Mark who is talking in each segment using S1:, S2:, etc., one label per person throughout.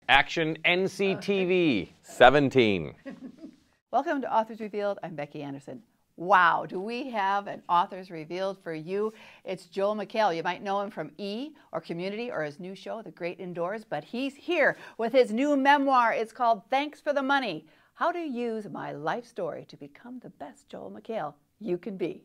S1: Action NCTV 17.
S2: Welcome to Authors Revealed. I'm Becky Anderson. Wow, do we have an Authors Revealed for you? It's Joel McHale. You might know him from E! or Community or his new show, The Great Indoors, but he's here with his new memoir. It's called Thanks for the Money: How to Use My Life Story to Become the Best Joel McHale You Can Be.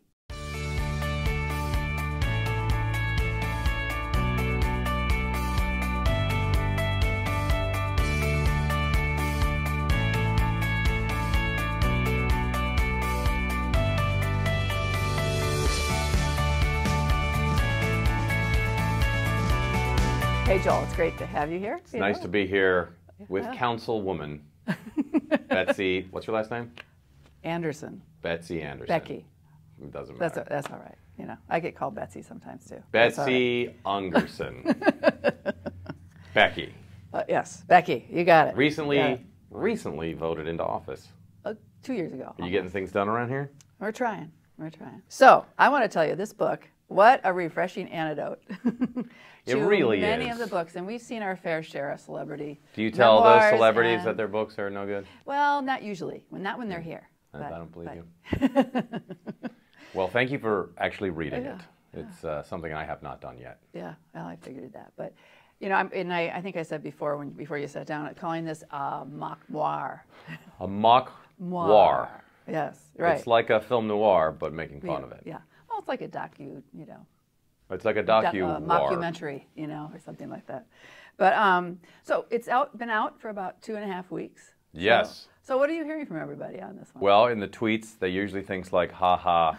S2: Hey Joel, it's great to have you here.
S1: It's nice to be here with Councilwoman Betsy, what's your last name?
S2: Anderson.
S1: Betsy Anderson.
S2: Becky.
S1: It doesn't matter.
S2: That's all right. You know, I get called Betsy sometimes too.
S1: Betsy Ungerson. Becky.
S2: Yes, Becky, you got it.
S1: Recently voted into office.
S2: 2 years ago.
S1: Are you getting things done around here?
S2: We're trying. So, I want to tell you, this book, what a refreshing antidote.
S1: It really is.
S2: Many of the books, and we've seen our fair share of celebrity.
S1: Do you tell those celebrities that their books are no good?
S2: Well, not usually. Not when they're here.
S1: I don't believe you. Well, thank you for actually reading it. It's something I have not done yet. Yeah,
S2: well, I figured that. But, you know, I think I said before, before you sat down, calling this a memoir.
S1: A memoir.
S2: Yes, right.
S1: It's like a film noir, but making fun of it.
S2: Yeah. Well, it's like a docu, you know.
S1: It's like a
S2: mockumentary, you know, or something like that. But so it's been out for about 2.5 weeks.
S1: Yes.
S2: So what are you hearing from everybody on this one?
S1: Well, in the tweets, they usually things like, "Ha,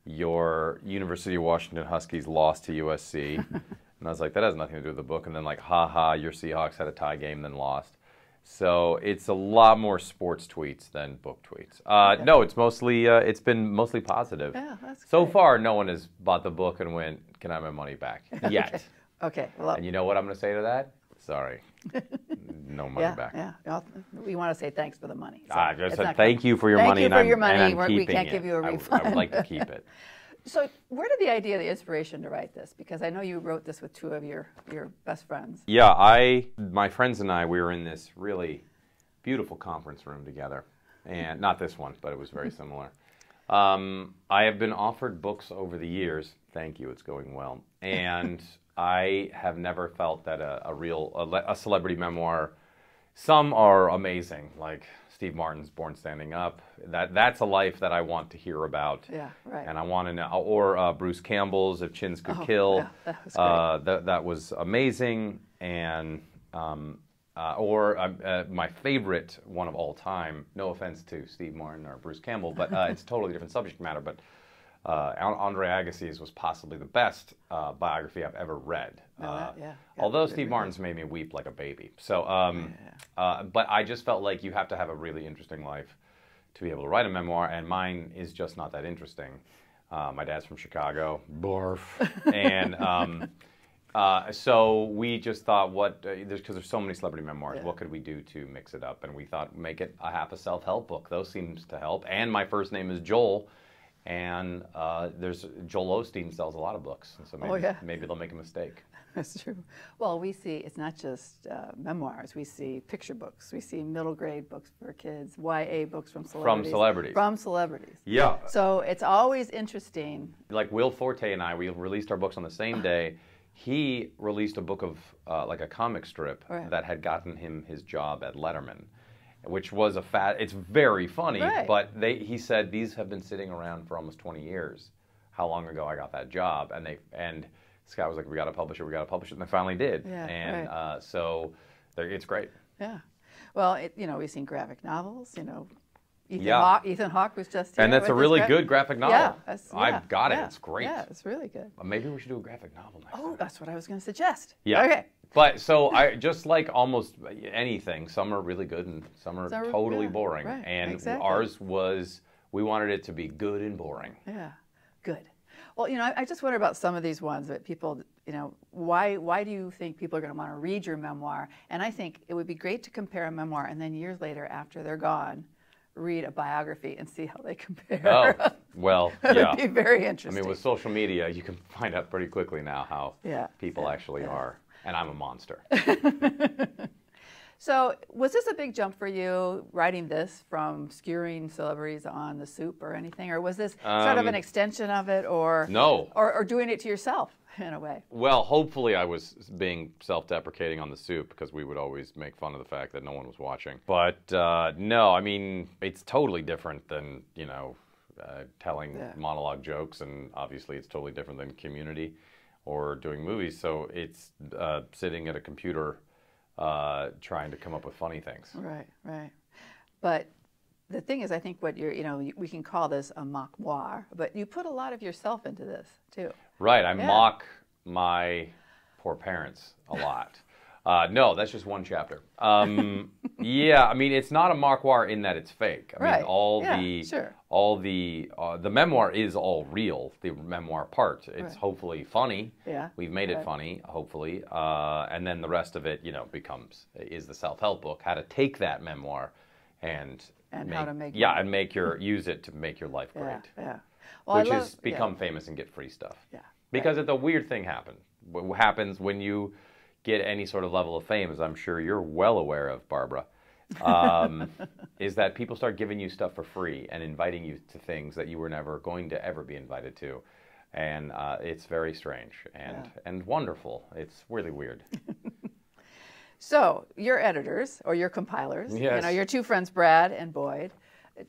S1: your University of Washington Huskies lost to USC," and I was like, that has nothing to do with the book. And then like, "Ha, your Seahawks had a tie game, then lost." So it's a lot more sports tweets than book tweets. No, it's been mostly positive.
S2: Yeah, that's great.
S1: So far, no one has bought the book and went, "Can I have my money back?" Yet.
S2: Okay. Well,
S1: and you know what I'm going to say to that? Sorry, no money back.
S2: Yeah. Well, we want to say thanks for the money. So
S1: I just said thank you for your money.
S2: Thank you for your money.
S1: And I'm
S2: we can't give you a refund.
S1: I would like to keep it.
S2: So where did the idea, the inspiration to write this? Because I know you wrote this with two of your best friends.
S1: Yeah, my friends and I, we were in this really beautiful conference room together. And not this one, but it was very similar. I have been offered books over the years. Thank you, it's going well. And I have never felt that a celebrity memoir, some are amazing, like Steve Martin's Born Standing Up. That's a life that I want to hear about.
S2: Yeah, right.
S1: And I want to know, or Bruce Campbell's If Chins Could Kill.
S2: Yeah, that was great.
S1: That was amazing. And my favorite one of all time, no offense to Steve Martin or Bruce Campbell, but it's a totally different subject matter, but Andre Agassi's was possibly the best biography I've ever read. Although Steve Martin's made me weep like a baby. So, but I just felt like you have to have a really interesting life to be able to write a memoir, and mine is just not that interesting. My dad's from Chicago, barf, and so we just thought, because there's so many celebrity memoirs, what could we do to mix it up? And we thought, make it half a self-help book. Those seems to help. And my first name is Joel. And there's Joel Osteen sells a lot of books, so maybe they'll make a mistake.
S2: That's true. Well, we see it's not just memoirs. We see picture books. We see middle grade books for kids, YA books from celebrities. From celebrities.
S1: Yeah.
S2: So it's always interesting.
S1: Like Will Forte and I, we released our books on the same day. He released a book of like a comic strip that had gotten him his job at Letterman, which was it's very funny, but he said these have been sitting around for almost 20 years. How long ago I got that job? And this guy was like, we got to publish it, and they finally did.
S2: Yeah,
S1: and so it's great.
S2: Yeah. Well, we've seen graphic novels, Ethan Hawke was just here.
S1: And that's a really good graphic novel.
S2: Yeah.
S1: I've got it. It's great.
S2: Yeah, it's really good.
S1: Maybe we should do a graphic novel next time.
S2: That's what I was going to suggest.
S1: Yeah.
S2: Okay.
S1: But so I just like almost anything. Some are really good and some are totally boring.
S2: Right,
S1: and ours was, we wanted it to be good and boring.
S2: Yeah, good. Well, I just wonder about some of these ones that people, why do you think people are going to want to read your memoir? And I think it would be great to compare a memoir and then years later, after they're gone, read a biography and see how they compare.
S1: Oh, well,
S2: It would be very interesting.
S1: I mean, with social media, you can find out pretty quickly now how people actually are. And I'm a monster.
S2: So was this a big jump for you, writing this from skewering celebrities on The Soup or anything? Or was this sort of an extension of it, or
S1: No.
S2: or doing it to yourself in a way?
S1: Well, hopefully I was being self-deprecating on The Soup, because we would always make fun of the fact that no one was watching. But no, I mean, it's totally different than, you know, telling monologue jokes, and obviously it's totally different than Community or doing movies. So it's sitting at a computer trying to come up with funny things.
S2: Right, right. But the thing is, I think what you're, you know, we can call this a memoir, but you put a lot of yourself into this too.
S1: Right, I mock my poor parents a lot. No, that's just one chapter. Yeah, I mean, it's not a memoir in that it's fake. I mean, the memoir is all real. The memoir part, it's hopefully funny. Yeah, we've made it funny, hopefully, and then the rest of it, you know, is the self-help book, how to take that memoir and
S2: how to make
S1: use it to make your life great.
S2: Yeah. Well,
S1: which is become famous and get free stuff. Yeah. Because the weird thing happens. What happens when you get any sort of level of fame, as I'm sure you're well aware of, Barbara, is that people start giving you stuff for free and inviting you to things that you were never going to ever be invited to. And it's very strange and wonderful. It's really weird.
S2: So your editors, or your compilers, you know, your two friends, Brad and Boyd,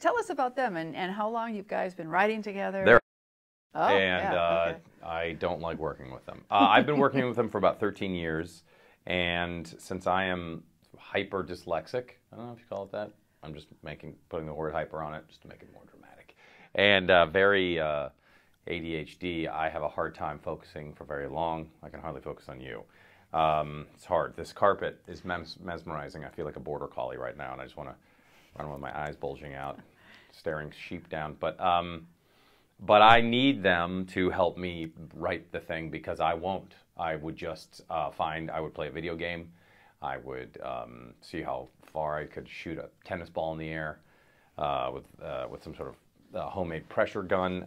S2: tell us about them and how long you guys been writing together.
S1: I don't like working with them. I've been working with them for about 13 years, and since I am hyper dyslexic, I don't know if you call it that, I'm just putting the word hyper on it just to make it more dramatic, and very ADHD, I have a hard time focusing for very long. I can hardly focus on you. It's hard. This carpet is mesmerizing. I feel like a border collie right now, and I just want to run with my eyes bulging out, staring sheep down. But I need them to help me write the thing, because I won't. I would just I would play a video game. I would see how far I could shoot a tennis ball in the air with some sort of homemade pressure gun.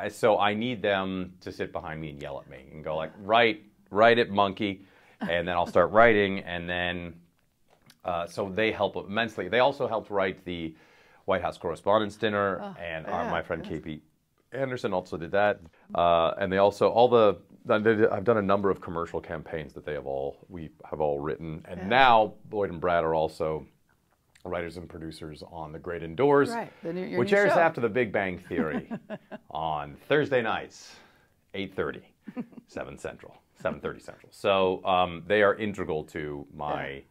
S1: So I need them to sit behind me and yell at me and go like, write it, monkey. And then I'll start writing, and then so they help immensely. They also helped write the White House Correspondents' Dinner, and my friend Becky Anderson also did that. And they also I've done a number of commercial campaigns that we have all written, and now Boyd and Brad are also writers and producers on The Great Indoors, which airs after The Big Bang Theory on Thursday nights, 8:30, 7:30 Central. So they are integral to my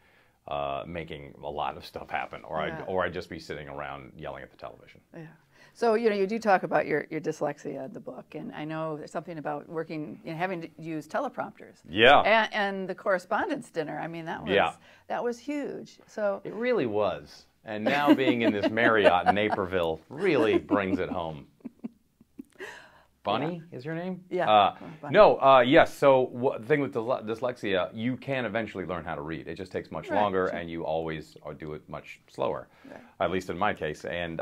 S1: making a lot of stuff happen, or I'd just be sitting around yelling at the television. Yeah.
S2: So, you know, you do talk about your dyslexia in the book, and I know there's something about working, you know, having to use teleprompters. Yeah. And the Correspondents' Dinner, I mean, that was huge. So
S1: it really was. And now being in this Marriott in Naperville really brings it home. Bunny is your name?
S2: Yeah.
S1: Yes. So the thing with dyslexia, you can eventually learn how to read. It just takes much longer, and you always do it much slower, at least in my case. And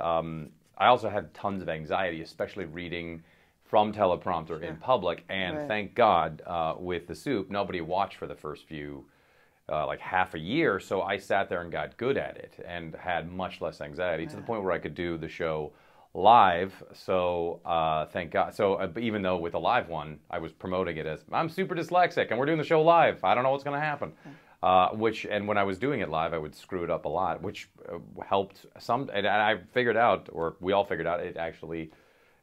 S1: I also had tons of anxiety, especially reading from teleprompter in public. And thank God, with The Soup, nobody watched for the first few, like half a year. So I sat there and got good at it and had much less anxiety to the point where I could do the show live. So thank God. So even though with the live one, I was promoting it as, I'm super dyslexic and we're doing the show live. I don't know what's going to happen. And when I was doing it live, I would screw it up a lot, which helped some. And I figured out, or we all figured out, it actually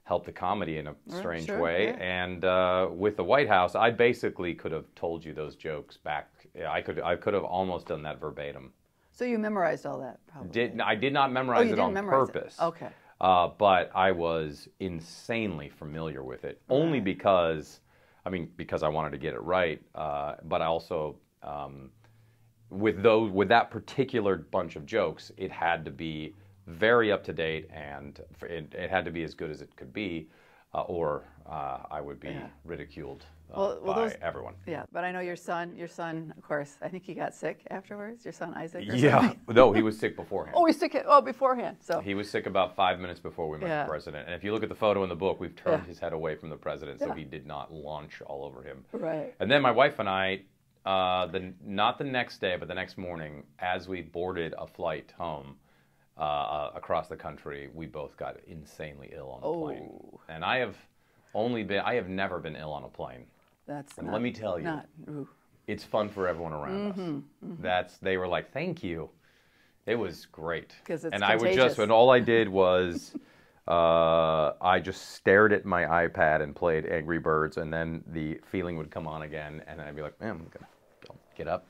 S1: helped the comedy in a strange way. Yeah. And with the White House, I basically could have told you those jokes back. I could have almost done that verbatim.
S2: So you memorized all that, probably?
S1: I did not memorize it on purpose.
S2: Okay.
S1: But I was insanely familiar with it, only because I wanted to get it right. But I also, with that particular bunch of jokes, it had to be very up to date, and it had to be as good as it could be, or I would be ridiculed by everyone.
S2: Yeah, but I know your son, of course, I think he got sick afterwards, your son Isaac.
S1: No, he was sick beforehand.
S2: Oh, he's sick. Beforehand. So
S1: he was sick about 5 minutes before we met the president. And if you look at the photo in the book, we've turned his head away from the president, so he did not launch all over him.
S2: Right.
S1: And then my wife and I Not the next day, but the next morning, as we boarded a flight home across the country, we both got insanely ill on the plane. And I have never been ill on a plane. And let me tell you, it's fun for everyone around us. They were like, thank you. It was great.
S2: Because it's
S1: contagious. And all I did was I just stared at my iPad and played Angry Birds, and then the feeling would come on again, and then I'd be like, man, I'm going to get up,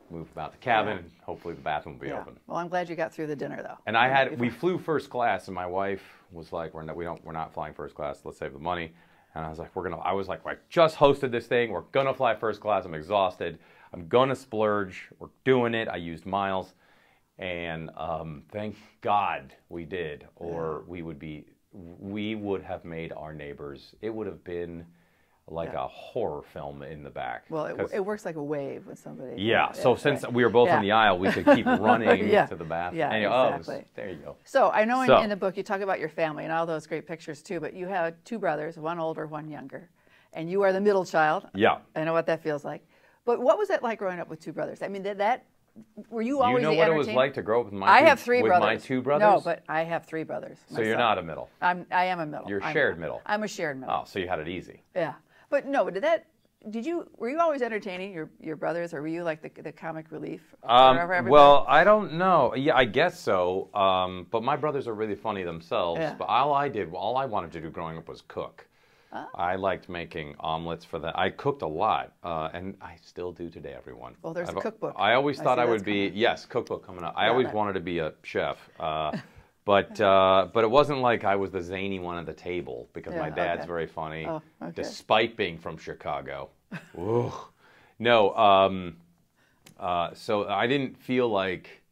S1: move about the cabin, and hopefully the bathroom will be open.
S2: Well, I'm glad you got through the dinner, though.
S1: And we flew first class, and my wife was like, we're not flying first class, let's save the money. And I was like, I just hosted this thing, we're going to fly first class, I'm exhausted, I'm going to splurge, we're doing it, I used miles. And thank God we did, or we would have made our neighbors. It would have been like a horror film in the back.
S2: Well, it works like a wave with somebody.
S1: Yeah. So since we were both in the aisle, we could keep running to the bathroom.
S2: Yeah,
S1: and,
S2: exactly.
S1: There you go.
S2: So I know in the book you talk about your family and all those great pictures too. But you have two brothers, one older, one younger, and you are the middle child.
S1: Yeah.
S2: I know what that feels like. But what was it like growing up with two brothers? I mean, were you always the
S1: what it was like to grow up with
S2: I have three brothers.
S1: my two brothers?
S2: No, but I have three brothers.
S1: So you're not a middle?
S2: I am a middle.
S1: You're shared middle?
S2: I'm a shared middle.
S1: Oh, so you had it easy.
S2: Yeah. But no, were you always entertaining your brothers, or were you like the comic relief for everybody?
S1: Well, I don't know. Yeah, I guess so. But my brothers are really funny themselves.
S2: Yeah.
S1: But all I wanted to do growing up was cook. I liked making omelets for them. I cooked a lot, and I still do today, everyone.
S2: Well, there's a cookbook.
S1: I always thought I would be, cookbook coming up. I always wanted to be a chef. But it wasn't like I was the zany one at the table, because my dad's very funny, despite being from Chicago. Ooh. No, so I didn't feel like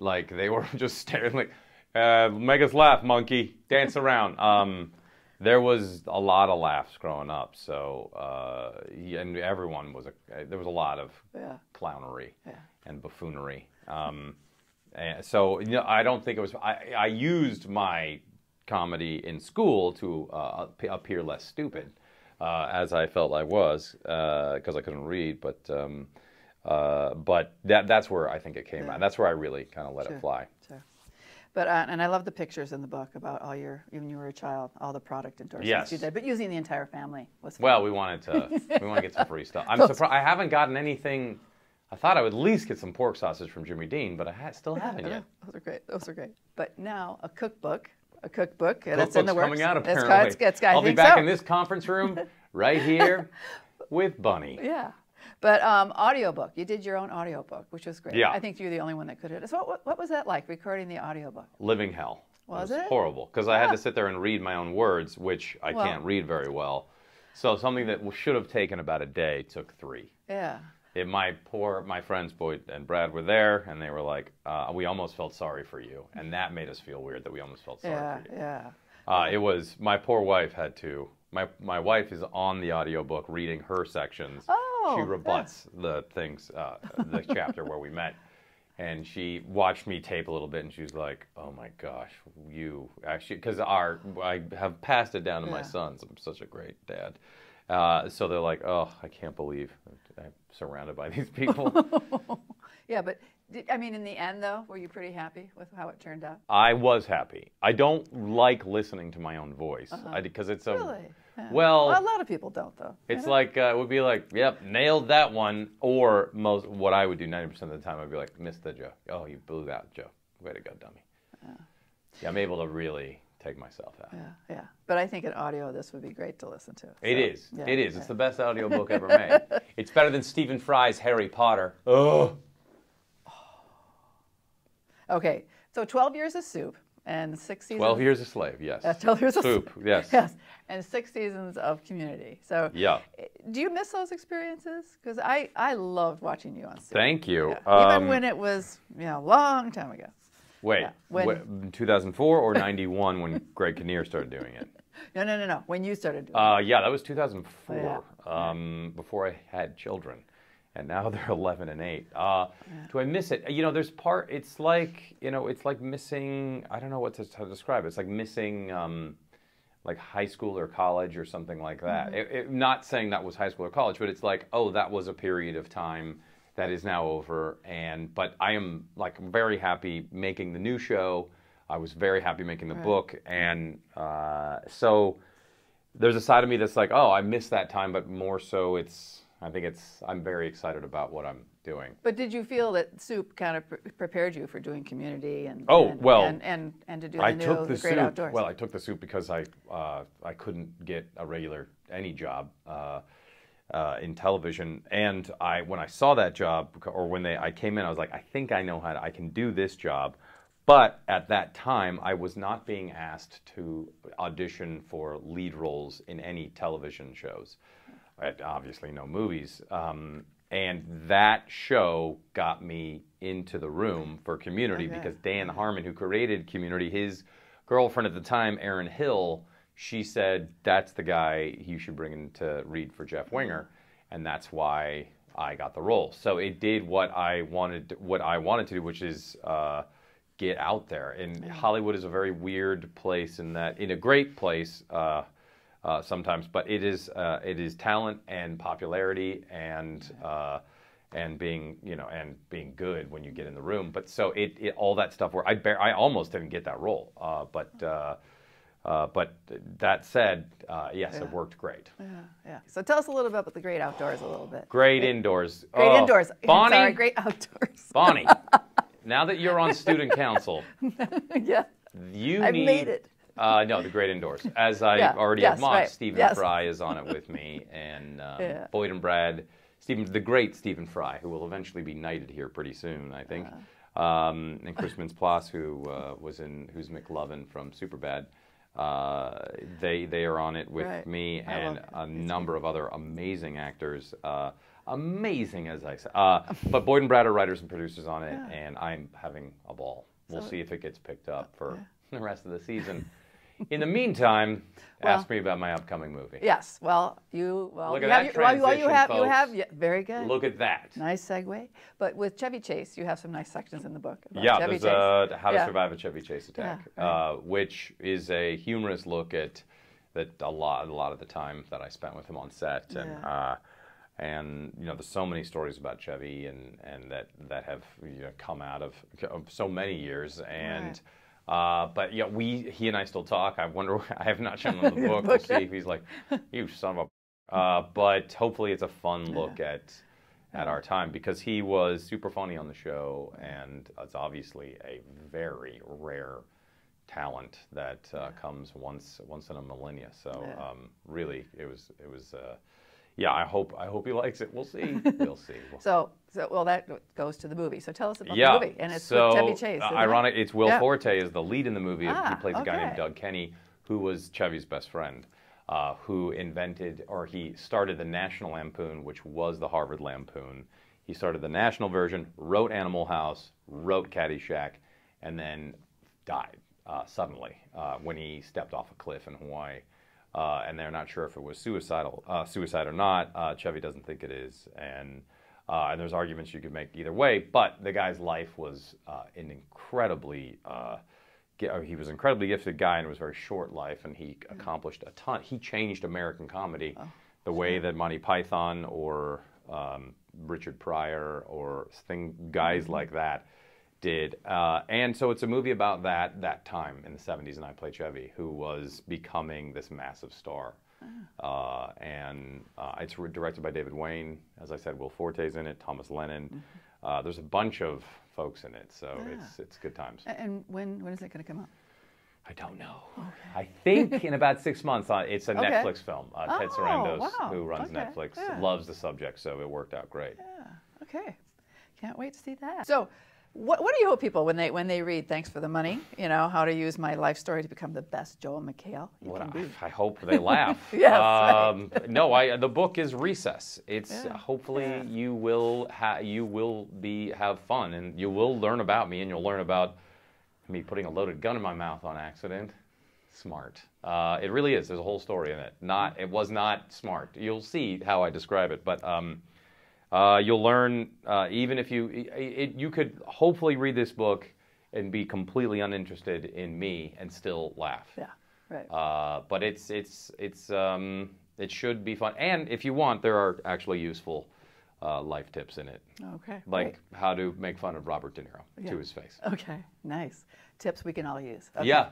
S1: they were just staring like, make us laugh, monkey, dance around. There was a lot of laughs growing up, so and everyone there was a lot of clownery and buffoonery. And so I don't think it was. I used my comedy in school to appear less stupid, as I felt I was, because I couldn't read. But that's where I think it came out. That's where I really kind of let it fly.
S2: Sure. But and I love the pictures in the book about even when you were a child, all the product endorsements you did. But using the entire family was fun.
S1: Well, we want to get some free stuff. I'm surprised I haven't gotten anything. I thought I would at least get some pork sausage from Jimmy Dean, but I still haven't yet.
S2: Those are great. But now a cookbook, that's in the works.
S1: Coming out apparently. I'll be back in this conference room right here with Bunny.
S2: Yeah. But audiobook, you did your own audiobook, which was great. Yeah. I think you're the only one that could do it. So what was that like, recording the audiobook?
S1: Living hell.
S2: Was
S1: it? Horrible, because I had to sit there and read my own words, which I can't read very well. So something that should have taken about a day took 3.
S2: Yeah.
S1: My friends, Boyd and Brad, were there, and they were like, we almost felt sorry for you. And that made us feel weird that we almost felt sorry for you.
S2: Yeah.
S1: It was, my poor wife had to, my wife is on the audiobook reading her sections. She rebuts the things, the chapter where we met. And she watched me tape a little bit, and she was like, oh my gosh, you actually, because I have passed it down to my sons. I'm such a great dad. So they're like, oh, I can't believe I'm surrounded by these people.
S2: Yeah, but in the end, though, were you pretty happy with how it turned out?
S1: I was happy. I don't like listening to my own voice because it's a
S2: really. Yeah.
S1: Well,
S2: a lot of people don't, though.
S1: It's like it would be like, yep, nailed that one. Or what I would do 90% of the time, I'd be like, missed the joke. Oh, you blew that joke. Way to go, dummy. Yeah, I'm able to really take myself out.
S2: Yeah. But I think in audio, this would be great to listen to. So,
S1: it is. It's the best audiobook ever made. It's better than Stephen Fry's Harry Potter. Oh.
S2: Okay, so 12 Years of Soup and 6 seasons.
S1: 12 Years a Slave, yes.
S2: 12 Years of
S1: Soup, yes.
S2: Yes, and 6 seasons of Community. So do you miss those experiences? Because I loved watching you on Soup.
S1: Thank you.
S2: Yeah. Even when it was a long time ago.
S1: Wait, 2004 or 91 when Greg Kinnear started doing it?
S2: No. When you started doing it.
S1: Yeah, that was 2004, before I had children. And now they're 11 and 8. Do I miss it? There's it's like missing, I don't know how to describe it. It's like missing like high school or college or something like that. Not saying that was high school or college, but it's like, oh, that was a period of time that is now over. But I am like very happy making the new show. I was very happy making the book, and so there's a side of me that's like, oh, I missed that time, but more so I'm very excited about what I'm doing.
S2: But did you feel that Soup kind of prepared you for doing Community and to do the Great Outdoors?
S1: Well, I took the Soup because I couldn't get any job in television, and when I saw that job, or when I came in, I was like, I think I can do this job. But at that time, I was not being asked to audition for lead roles in any television shows. Obviously, no movies. And that show got me into the room for Community because Dan Harmon, who created Community, his girlfriend at the time, Erin Hill, she said, that's the guy you should bring in to read for Jeff Winger. And that's why I got the role. So it did what I wanted to do, which is get out there. And Hollywood is a very weird place in a great place sometimes, but it is talent and popularity and being being good when you get in the room. But so it all that stuff where I almost didn't get that role, but that said, yes, it worked great.
S2: Yeah. So tell us a little bit about the Great Outdoors a little bit.
S1: Great indoors.
S2: Great indoors.
S1: Bonnie.
S2: Sorry, Great Outdoors.
S1: Bonnie, now that you're on student council,
S2: I've made it.
S1: No, the Great Indoors. As I already have mocked, Stephen Fry is on it with me, and Boyd and Brad, the great Stephen Fry, who will eventually be knighted here pretty soon, I think, and Chris Mintz-Plasse, who's McLovin from Superbad. They are on it with me and a number of other amazing actors. Amazing, as I said. But Boyd and Brad are writers and producers on it, and I'm having a ball. We'll see if it gets picked up for the rest of the season. In the meantime, ask me about my upcoming movie.
S2: Yes.
S1: Look at that transition, folks.
S2: Very good.
S1: Look at that.
S2: Nice segue. But with Chevy Chase, you have some nice sections in the book about Chevy
S1: there's
S2: Chase.
S1: How to Survive a Chevy Chase Attack, which is a humorous look at a lot of the time that I spent with him on set, and there's so many stories about Chevy and that have come out of so many years, and. But he and I still talk. I wonder. I have not shown him the book. We'll see if he's like, "You son of a." But hopefully, it's a fun look at our time, because he was super funny on the show, and it's obviously a very rare talent that comes once in a millennia. So really, it was. I hope he likes it. We'll see. We'll see.
S2: So that goes to the movie. So tell us about the movie. And it's with Chevy Chase.
S1: Ironic. It's Will Forte is the lead in the movie. He plays a guy named Doug Kenny, who was Chevy's best friend, who he started the National Lampoon, which was the Harvard Lampoon. He started the national version, wrote Animal House, wrote Caddyshack, and then died suddenly when he stepped off a cliff in Hawaii. And they're not sure if it was suicide or not. Chevy doesn't think it is, and there's arguments you could make either way. But the guy's life was he was an incredibly gifted guy, and it was a very short life, and he accomplished a ton. He changed American comedy the way that Monty Python or Richard Pryor or guys like that did. And so it's a movie about that time in the 70s, and I play Chevy, who was becoming this massive star. And it's directed by David Wayne. As I said, Will Forte's in it, Thomas Lennon. There's a bunch of folks in it, so it's good times.
S2: And when is it going to come out?
S1: I don't know. Okay. I think in about 6 months. It's a Netflix film. Ted Sarandos, who runs Netflix, loves the subject, so it worked out great.
S2: Yeah. Okay. Can't wait to see that. So, what do you hope people when they read "Thanks for the Money"? How to use my life story to become the best Joel McHale you can be?
S1: I hope they laugh.
S2: Yes.
S1: No, the book is Recess. It's hopefully you will have fun, and you will learn about me, and you'll learn about me putting a loaded gun in my mouth on accident. Smart. It really is. There's a whole story in it. It was not smart. You'll see how I describe it, but. You'll learn, even if you could hopefully read this book and be completely uninterested in me and still laugh.
S2: Yeah. Right.
S1: But it should be fun. And if you want, there are actually useful life tips in it.
S2: Okay.
S1: Like
S2: great.
S1: how to make fun of Robert De Niro to his face.
S2: Okay. Nice. Tips we can all use. Okay.
S1: Yeah.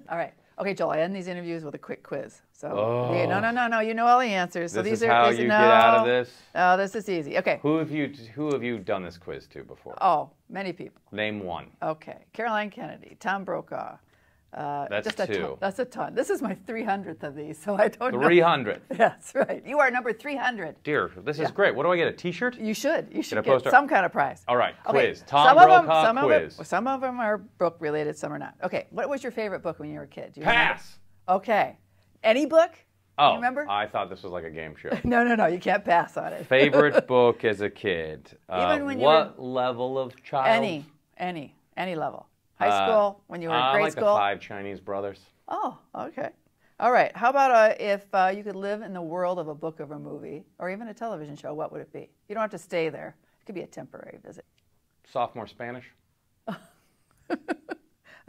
S2: All right. Okay, Joel, I end these interviews with a quick quiz. So,
S1: Oh.
S2: no, you know all the answers. So
S1: This
S2: these
S1: is
S2: are
S1: how
S2: these,
S1: you
S2: no,
S1: get out of this?
S2: Oh, this is easy. Okay.
S1: Who have you done this quiz to before?
S2: Oh, many people.
S1: Name one.
S2: Okay. Caroline Kennedy, Tom Brokaw.
S1: That's
S2: just a
S1: two.
S2: ton. That's a ton. This is my 300th of these, so I don't know.
S1: 300.
S2: That's right. You are number 300.
S1: Dear, this is great. What do I get? A T-shirt?
S2: You should. You should
S1: a
S2: get
S1: poster?
S2: some kind of prize.
S1: All right.
S2: Okay,
S1: Quiz. Tom Brokaw quiz.
S2: Some of them are book related, some are not. Okay. What was your favorite book when you were a kid? Do you remember?
S1: Pass.
S2: Okay. Any book?
S1: Oh,
S2: you remember?
S1: I thought this was like a game show.
S2: No. You can't pass on it.
S1: Favorite book as a kid?
S2: Even when you
S1: what level of child?
S2: Any level. High school, when you were in grade
S1: like
S2: school?
S1: the Five Chinese Brothers.
S2: Oh, okay. All right. How about if you could live in the world of a book or a movie, or even a television show, what would it be? You don't have to stay there. It could be a temporary visit.
S1: Sophomore Spanish.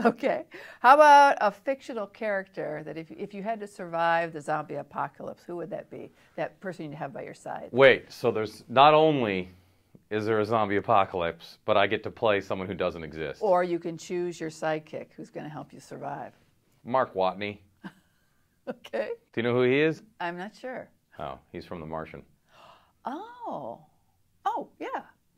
S2: Okay. How about a fictional character that if you had to survive the zombie apocalypse, who would that be? That person you'd have by your side.
S1: Wait, so there's not only is there a zombie apocalypse, but I get to play someone who doesn't exist.
S2: Or you can choose your sidekick who's going to help you survive.
S1: Mark Watney.
S2: Okay.
S1: Do you know who he is?
S2: I'm not sure.
S1: Oh, he's from The Martian.
S2: Oh, yeah.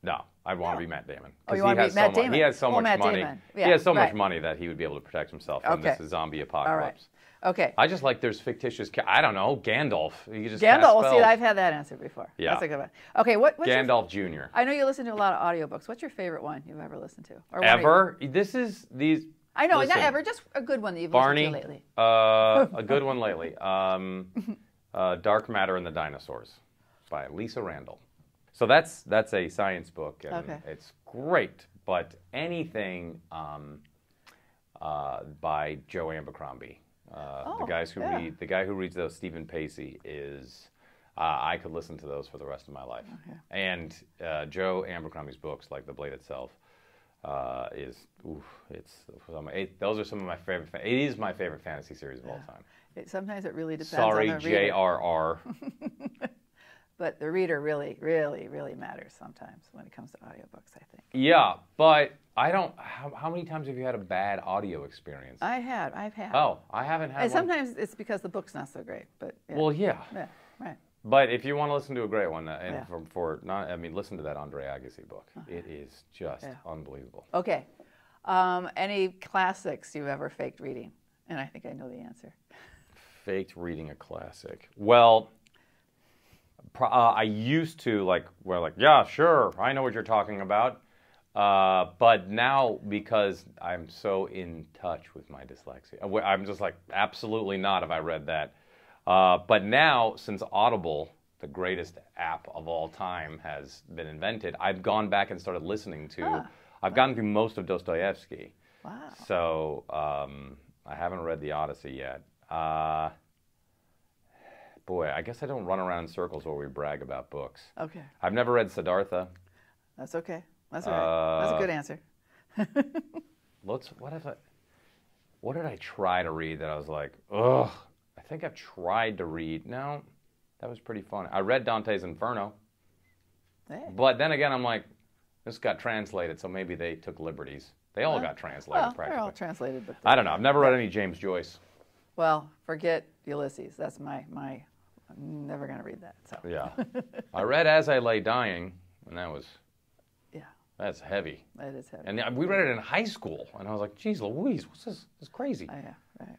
S1: No, I'd want to be Matt Damon.
S2: Oh, you want to be Matt Damon?
S1: He has so much
S2: Matt
S1: money.
S2: Damon.
S1: He
S2: Yeah,
S1: has so much
S2: right.
S1: money that he would be able to protect himself from this zombie apocalypse.
S2: All right. Okay.
S1: I just like there's fictitious. I don't know, Gandalf. You just
S2: Gandalf.
S1: cast
S2: Well, see,
S1: spells.
S2: I've had that answer before.
S1: Yeah.
S2: That's a good one. Okay. What's
S1: Gandalf Jr.
S2: I know you listen to a lot of audiobooks. What's your favorite one you've ever listened to? Or one
S1: Ever? This is these.
S2: I know,
S1: listen,
S2: not ever. Just a good one that you've
S1: Barney,
S2: listened to lately.
S1: a good one lately. Dark Matter and the Dinosaurs by Lisa Randall. So that's a science book, and it's great. But anything by Joe Abercrombie, the guy who reads those, Stephen Pacey, is. I could listen to those for the rest of my life.
S2: Okay.
S1: And Joe Abercrombie's books, like The Blade Itself, those are some of my favorite. It is my favorite fantasy series of all time.
S2: Sometimes it really depends
S1: Sorry,
S2: on the reader.
S1: J.R.R.
S2: But the reader really, really, really matters sometimes when it comes to audiobooks, I think.
S1: Yeah, but I don't. How many times have you had a bad audio experience?
S2: I've had.
S1: Oh, I haven't had
S2: And
S1: one.
S2: sometimes it's because the book's not so great, but yeah.
S1: Well, yeah.
S2: Yeah, right.
S1: But if you want to listen to a great one, listen to that Andre Agassi book. It is just unbelievable.
S2: Okay. Any classics you've ever faked reading? And I think I know the answer.
S1: Faked reading a classic. Well, I used to yeah, sure, I know what you're talking about. But now, because I'm so in touch with my dyslexia, I'm just like, absolutely not have I read that. But now, since Audible, the greatest app of all time, has been invented, I've gone back and started listening to. I've gotten through most of Dostoevsky.
S2: Wow.
S1: So I haven't read the Odyssey yet. Boy, I guess I don't run around in circles where we brag about books.
S2: Okay.
S1: I've never read Siddhartha.
S2: That's okay. That's all right. That's a good answer.
S1: What did I try to read that I was like, ugh? I think I've tried to read. No, that was pretty fun. I read Dante's Inferno.
S2: Hey.
S1: But then again, I'm like, this got translated, so maybe they took liberties. They all got translated practically.
S2: They're all translated. But
S1: I don't know. I've never read any James Joyce.
S2: Well, forget Ulysses. That's my I'm never going to read that. So.
S1: Yeah. I read As I Lay Dying, and that's heavy.
S2: It is heavy.
S1: And we read it in high school, and I was like, geez Louise, what's this? This is crazy.
S2: Oh, yeah, right.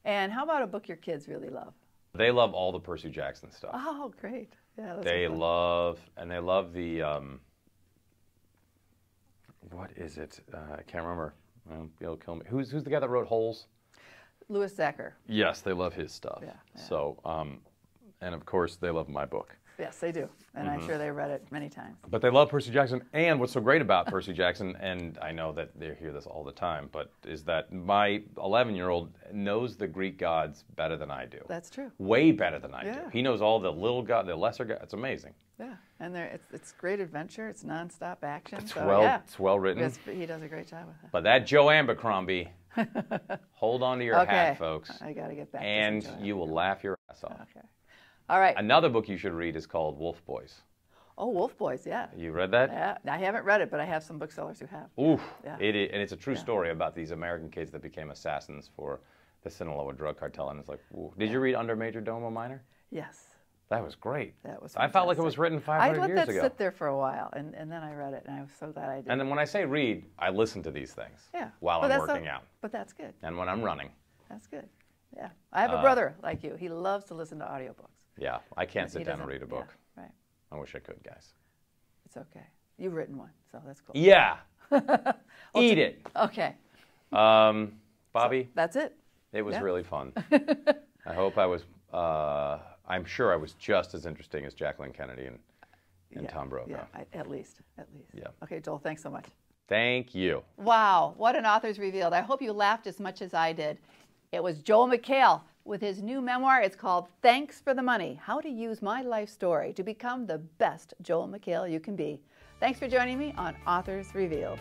S2: And how about a book your kids really love?
S1: They love all the Percy Jackson stuff.
S2: Oh, great. Yeah,
S1: they love the, what is it? I can't remember. It'll kill me. Who's the guy that wrote Holes?
S2: Louis Zacher.
S1: Yes, they love his stuff.
S2: Yeah.
S1: So, and of course, they love my book.
S2: Yes, they do. And I'm sure they read it many times.
S1: But they love Percy Jackson. And what's so great about Percy Jackson, and I know that they hear this all the time, but is that my 11-year-old knows the Greek gods better than I do.
S2: That's true.
S1: Way better than I do.
S2: Yeah.
S1: He knows all the little god, the lesser god. It's amazing.
S2: Yeah, and it's great adventure. It's nonstop action.
S1: It's
S2: so,
S1: well,
S2: yeah.
S1: it's well written.
S2: He does a great job with it.
S1: But that Joe Abercrombie, hold on to your hat, folks.
S2: I got to get back.
S1: And
S2: to
S1: you will laugh your ass off.
S2: Okay. All right.
S1: Another book you should read is called Wolf Boys.
S2: Oh, Wolf Boys, yeah.
S1: You read that?
S2: Yeah, I haven't read it, but I have some booksellers who have.
S1: Oof.
S2: Yeah.
S1: And it's a true story about these American kids that became assassins for the Sinaloa drug cartel. And it's like, ooh. Did you read Under Major Domo Minor?
S2: Yes.
S1: That was great.
S2: That was
S1: I felt like it was written 500 years ago.
S2: I let that sit there for a while, and then I read it, and I was so glad I did.
S1: And then when I say read, I listen to these things while I'm working out.
S2: But that's good.
S1: And when I'm running.
S2: That's good. Yeah. I have a brother like you. He loves to listen to audiobooks.
S1: Yeah, I can't sit down and read a book.
S2: Yeah, right.
S1: I wish I could, guys.
S2: It's okay. You've written one, so that's cool.
S1: Yeah. Eat it.
S2: Okay.
S1: Bobby.
S2: So that's it.
S1: It was really fun. I hope I was, I'm sure I was just as interesting as Jacqueline Kennedy and Tom Brokaw.
S2: Yeah, at least.
S1: Yeah.
S2: Okay, Joel, thanks so much.
S1: Thank you.
S2: Wow, what an author's revealed. I hope you laughed as much as I did. It was Joel McHale with his new memoir. It's called Thanks for the Money, How to Use My Life Story to Become the Best Joel McHale You Can Be. Thanks for joining me on Authors Revealed.